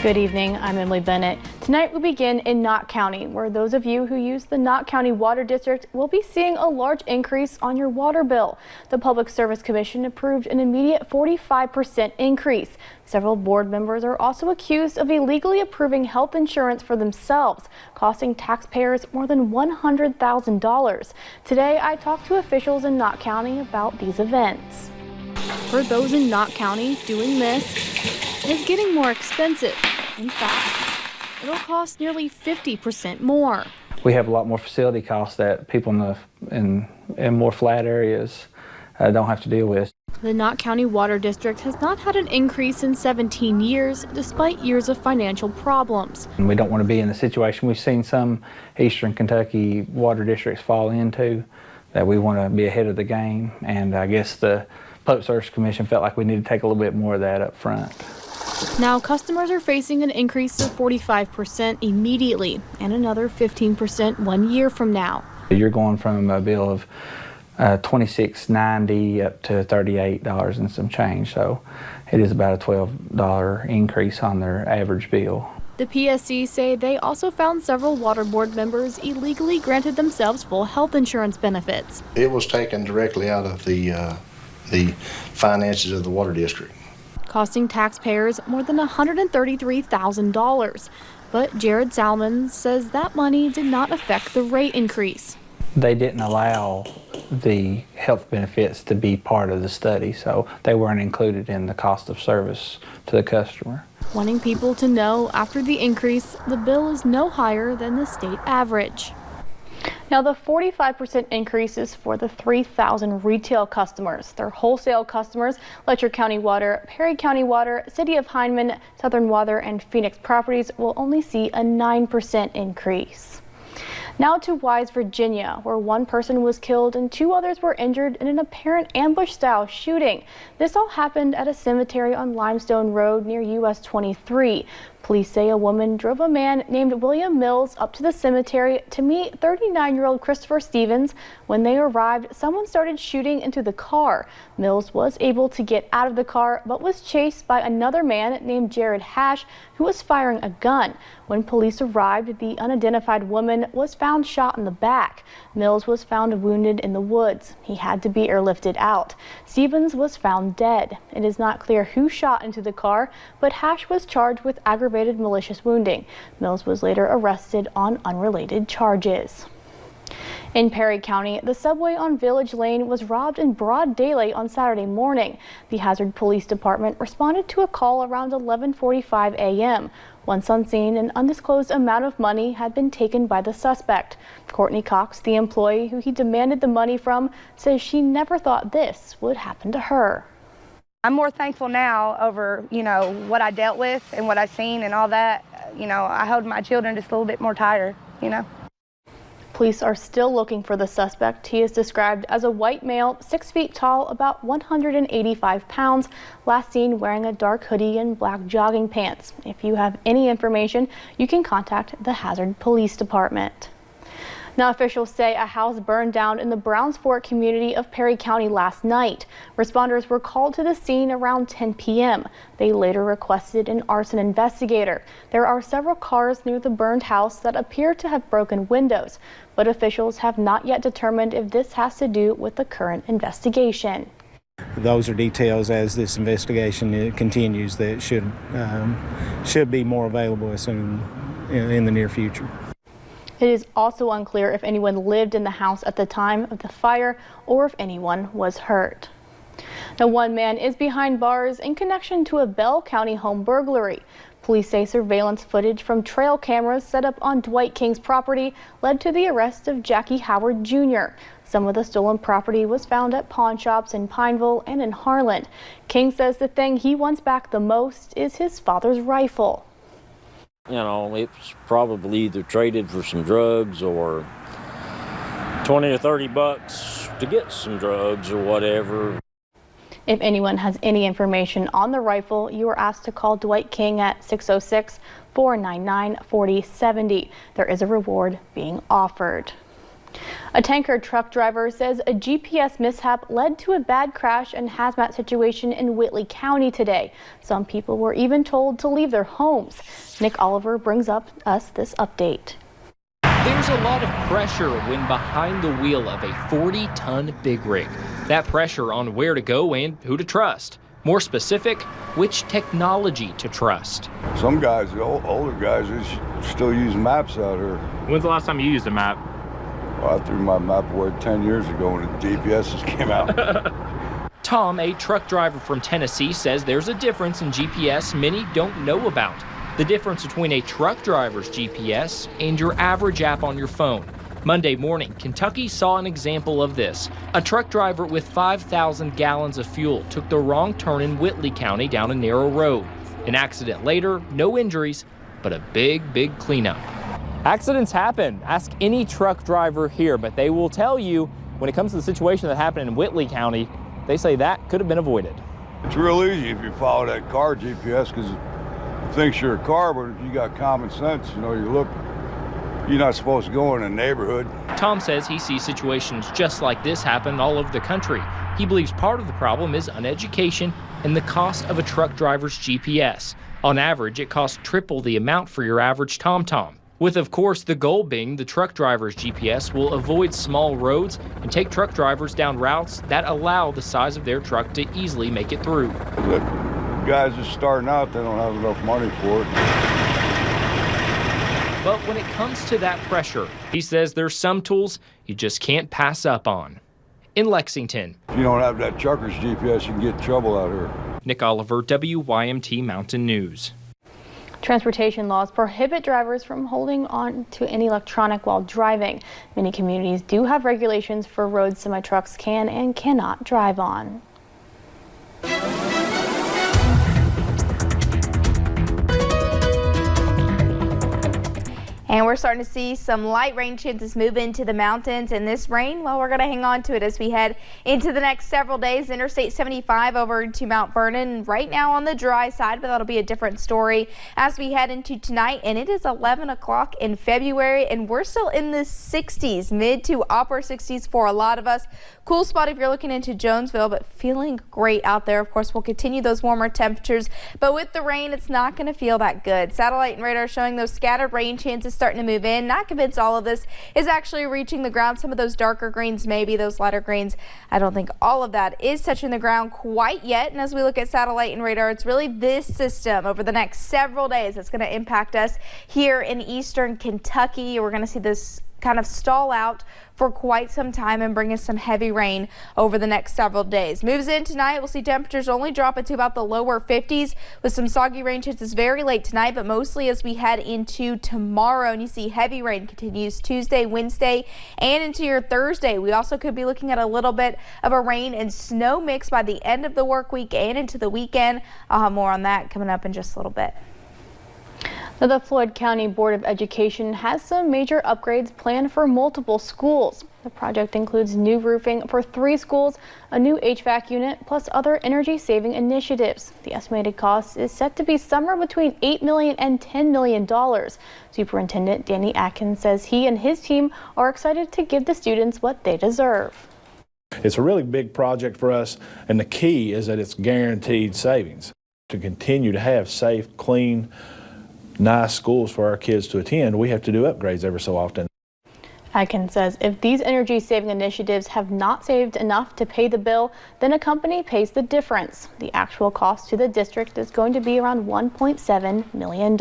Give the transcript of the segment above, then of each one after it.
Good evening, I'm Emily Bennett. Tonight we begin in Knott County, where those of you who use the Knott County Water District will be seeing a large increase on your water bill. The Public Service Commission approved an immediate 45% increase. Several board members are also accused of illegally approving health insurance for themselves, costing taxpayers more than $100,000. Today I talked to officials in Knott County about these events. For those in Knott County, doing this is getting more expensive. In fact, it'll cost nearly 50% more. We have a lot more facility costs that people in more flat areas don't have to deal with. The Knott County Water District has not had an increase in 17 years, despite years of financial problems. And we don't want to be in the situation we've seen some eastern Kentucky water districts fall into, that we want to be ahead of the game. And I guess the Public Service Commission felt like we need to take a little bit more of that up front. Now customers are facing an increase of 45% immediately and another 15% 1 year from now. You're going from a bill of $26.90 up to $38 and some change, so it is about a $12 increase on their average bill. The PSC say they also found several water board members illegally granted themselves full health insurance benefits. It was taken directly out of the finances of the water district, costing taxpayers more than $133,000. But Jared Salmon says that money did not affect the rate increase. They didn't allow the health benefits to be part of the study, so they weren't included in the cost of service to the customer. Wanting people to know after the increase, the bill is no higher than the state average. Now, the 45% increase is for the 3,000 retail customers. Their wholesale customers, Letcher County Water, Perry County Water, City of Hindman, Southern Water, and Phoenix Properties will only see a 9% increase. Now to Wise, Virginia, where one person was killed and two others were injured in an apparent ambush-style shooting. This all happened at a cemetery on Limestone Road near US 23. Police say a woman drove a man named William Mills up to the cemetery to meet 39-year-old Christopher Stevens. When they arrived, someone started shooting into the car. Mills was able to get out of the car, but was chased by another man named Jared Hash, who was firing a gun. When police arrived, the unidentified woman was found shot in the back. Mills was found wounded in the woods. He had to be airlifted out. Stevens was found dead. It is not clear who shot into the car, but Hash was charged with aggravated malicious wounding. Mills was later arrested on unrelated charges. In Perry County, the subway on Village Lane was robbed in broad daylight on Saturday morning. The Hazard Police Department responded to a call around 11:45 a.m. Once on scene, an undisclosed amount of money had been taken by the suspect. Courtney Cox, the employee who he demanded the money from, says she never thought this would happen to her. I'm more thankful now over, what I dealt with and what I've seen and all that. I hold my children just a little bit more tighter, Police are still looking for the suspect. He is described as a white male, 6 feet tall, about 185 pounds, last seen wearing a dark hoodie and black jogging pants. If you have any information, you can contact the Hazard Police Department. Now, officials say a house burned down in the Browns Fork community of Perry County last night. Responders were called to the scene around 10 p.m. They later requested an arson investigator. There are several cars near the burned house that appear to have broken windows, but officials have not yet determined if this has to do with the current investigation. Those are details as this investigation continues that should be more available as soon in the near future. It is also unclear if anyone lived in the house at the time of the fire or if anyone was hurt. Now, one man is behind bars in connection to a Bell County home burglary. Police say surveillance footage from trail cameras set up on Dwight King's property led to the arrest of Jackie Howard Jr. Some of the stolen property was found at pawn shops in Pineville and in Harlan. King says the thing he wants back the most is his father's rifle. It's probably either traded for some drugs or 20 or 30 bucks to get some drugs or whatever. If anyone has any information on the rifle, you are asked to call Dwight King at 606-499-4070. There is a reward being offered. A tanker truck driver says a GPS mishap led to a bad crash and hazmat situation in Whitley County today. Some people were even told to leave their homes. Nick Oliver brings us this update. There's a lot of pressure when behind the wheel of a 40-ton big rig. That pressure on where to go and who to trust. More specific, which technology to trust. Some guys, the older guys, they still use maps out here. When's the last time you used a map? Well, I threw my map away 10 years ago when the GPSs came out. Tom, a truck driver from Tennessee, says there's a difference in GPS many don't know about. The difference between a truck driver's GPS and your average app on your phone. Monday morning, Kentucky saw an example of this. A truck driver with 5,000 gallons of fuel took the wrong turn in Whitley County down a narrow road. An accident later, no injuries, but a big cleanup. Accidents happen. Ask any truck driver here, but they will tell you when it comes to the situation that happened in Whitley County, they say that could have been avoided. It's real easy if you follow that car GPS because it thinks you're a car, but if you got common sense, you know, you're not supposed to go in a neighborhood. Tom says he sees situations just like this happen all over the country. He believes part of the problem is uneducation and the cost of a truck driver's GPS. On average, it costs triple the amount for your average TomTom. With, of course, the goal being the truck driver's GPS will avoid small roads and take truck drivers down routes that allow the size of their truck to easily make it through. The guys just starting out, they don't have enough money for it. But when it comes to that pressure, he says there's some tools you just can't pass up on. In Lexington, If you don't have that trucker's GPS, you can get in trouble out here. Nick Oliver, WYMT Mountain News. Transportation laws prohibit drivers from holding on to any electronic while driving. Many communities do have regulations for roads semi-trucks can and cannot drive on. And we're starting to see some light rain chances move into the mountains, and this rain, well, we're going to hang on to it as we head into the next several days. Interstate 75 over to Mount Vernon right now on the dry side, but that'll be a different story as we head into tonight. And it is 11 o'clock in February, and we're still in the 60s, mid to upper 60s for a lot of us. Cool spot if you're looking into Jonesville, but feeling great out there. Of course, we'll continue those warmer temperatures, but with the rain, it's not going to feel that good. Satellite and radar showing those scattered rain chances starting to move in. Not convinced all of this is actually reaching the ground. Some of those darker greens, maybe those lighter greens. I don't think all of that is touching the ground quite yet. And as we look at satellite and radar, it's really this system over the next several days that's going to impact us here in eastern Kentucky. We're going to see this kind of stall out for quite some time and bring us some heavy rain over the next several days. Moves in tonight, we'll see temperatures only drop into about the lower 50s with some soggy rain chances very late tonight, but mostly as we head into tomorrow. And you see heavy rain continues Tuesday, Wednesday, and into your Thursday. We also could be looking at a little bit of a rain and snow mix by the end of the work week and into the weekend. I'll have more on that coming up in just a little bit. Now, the Floyd County Board of Education has some major upgrades planned for multiple schools. The project includes new roofing for 3 schools, a new HVAC unit, plus other energy-saving initiatives. The estimated cost is set to be somewhere between $8 million and $10 million. Superintendent Danny Atkins says he and his team are excited to give the students what they deserve. It's a really big project for us, and the key is that it's guaranteed savings. To continue to have safe, clean, nice schools for our kids to attend, we have to do upgrades every so often. Atkins says if these energy-saving initiatives have not saved enough to pay the bill, then a company pays the difference. The actual cost to the district is going to be around $1.7 million.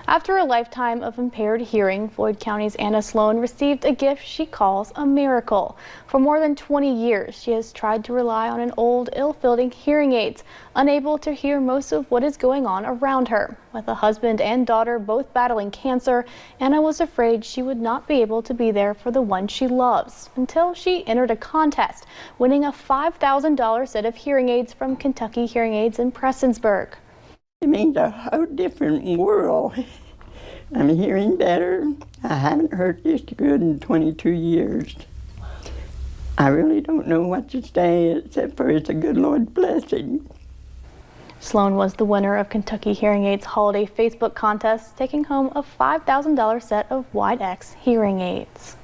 After a lifetime of impaired hearing, Floyd County's Anna Sloan received a gift she calls a miracle. For more than 20 years, she has tried to rely on an old, ill-fitting hearing aids, unable to hear most of what is going on around her. With a husband and daughter both battling cancer, Anna was afraid she would not be able to be there for the one she loves, until she entered a contest, winning a $5,000 set of hearing aids from Kentucky Hearing Aids in Prestonsburg. It means a whole different world. I'm hearing better. I haven't heard this good in 22 years. I really don't know what to say except for it's a good Lord blessing. Sloan was the winner of Kentucky Hearing Aids Holiday Facebook contest, taking home a $5,000 set of Wide X hearing aids.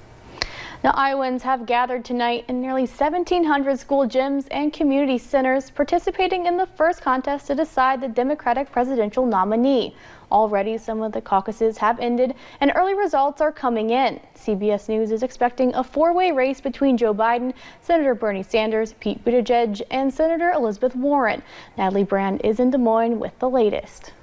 Now, Iowans have gathered tonight in nearly 1,700 school gyms and community centers, participating in the first contest to decide the Democratic presidential nominee. Already, some of the caucuses have ended and early results are coming in. CBS News is expecting a four-way race between Joe Biden, Senator Bernie Sanders, Pete Buttigieg, and Senator Elizabeth Warren. Natalie Brand is in Des Moines with the latest.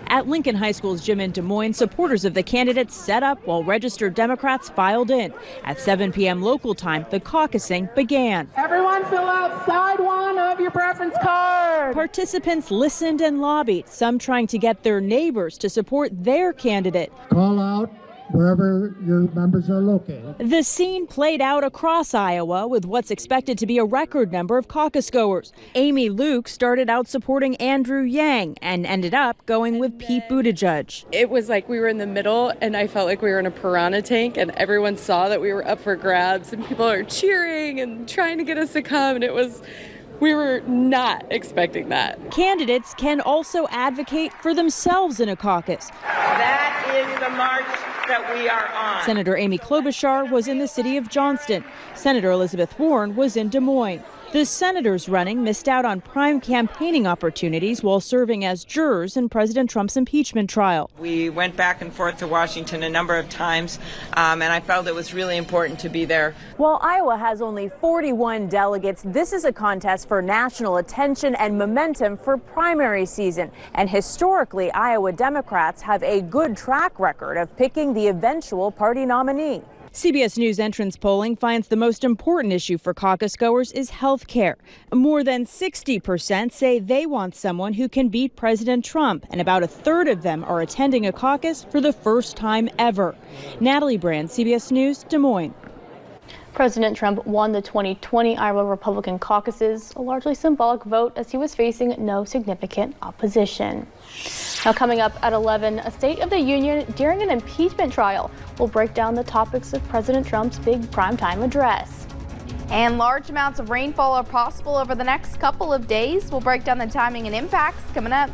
At Lincoln High School's gym in Des Moines, supporters of the candidates set up while registered Democrats filed in. At 7 p.m. local time, the caucusing began. Everyone fill out side one of your preference card. Participants listened and lobbied, some trying to get their neighbors to support their candidate. Call out wherever your members are located. The scene played out across Iowa with what's expected to be a record number of caucus goers. Amy Luke started out supporting Andrew Yang and ended up going with Pete Buttigieg. It was like we were in the middle and I felt like we were in a piranha tank and everyone saw that we were up for grabs and people are cheering and trying to get us to come, and we were not expecting that. Candidates can also advocate for themselves in a caucus. That is the march that we are on. Senator Amy Klobuchar was in the city of Johnston. Senator Elizabeth Warren was in Des Moines. The senators running missed out on prime campaigning opportunities while serving as jurors in President Trump's impeachment trial. We went back and forth to Washington a number of times, and I felt it was really important to be there. While Iowa has only 41 delegates, this is a contest for national attention and momentum for primary season. And historically, Iowa Democrats have a good track record of picking the eventual party nominee. CBS News entrance polling finds the most important issue for caucus goers is health care. More than 60% say they want someone who can beat President Trump, and about a third of them are attending a caucus for the first time ever. Natalie Brand, CBS News, Des Moines. President Trump won the 2020 Iowa Republican caucuses, a largely symbolic vote as he was facing no significant opposition. Now coming up at 11, a State of the Union during an impeachment trial. We'll break down the topics of President Trump's big primetime address. And large amounts of rainfall are possible over the next couple of days. We'll break down the timing and impacts coming up.